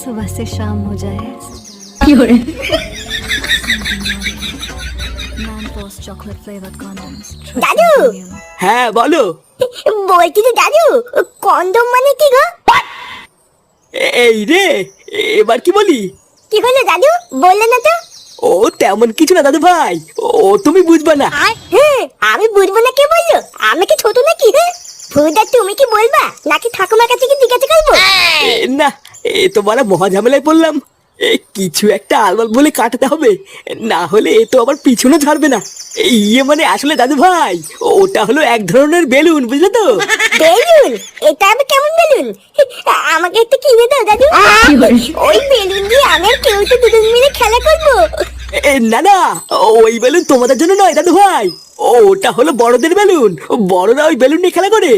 सुबह से शाम हो जाए চকলেট ফ্লেভারড কন্ডমস দাদু হ্যাঁ বলো। বলছি তো দাদু, কন্ডম মানে কি গো? এই রে, এবার কি বলি? কি হলো দাদু, বললে না তো? ও তেমন কিছু না দাদু ভাই, ও তুমি বুঝবা না। হ্যাঁ, আমি বুঝবো না কে বললো? আমি কি ছোট নাকি? হ্যাঁ ফুদা, তুমি কি বলবা নাকি ঠাকুমার কাছে কি জিজ্ঞাসা করবো? না, এ তো বড় মহা ঝামেলায় পড়লাম। কিছু একটা আলবাল বলে কাটাতে হবে, না হলে এ তো আবার পিছনে ছাড়বে না। ইয়ে মানে আসলে দাদু ভাই, ওটা হলো এক ধরনের বেলুন, বুঝলে তো? বেলুন? এটা আবার কেমন বেলুন? আমাকে একটু কিনে দাও দাদু। ওই বেলুন দিয়ে আমি আর কেউ তো দুজন মিলে খেলা করবো। না না, ওই বেলুন তোমাদের জন্য নয় দাদু ভাই, ওটা হলো বড়দের বেলুন। বড়রা ওই বেলুন নিয়ে খেলা করে।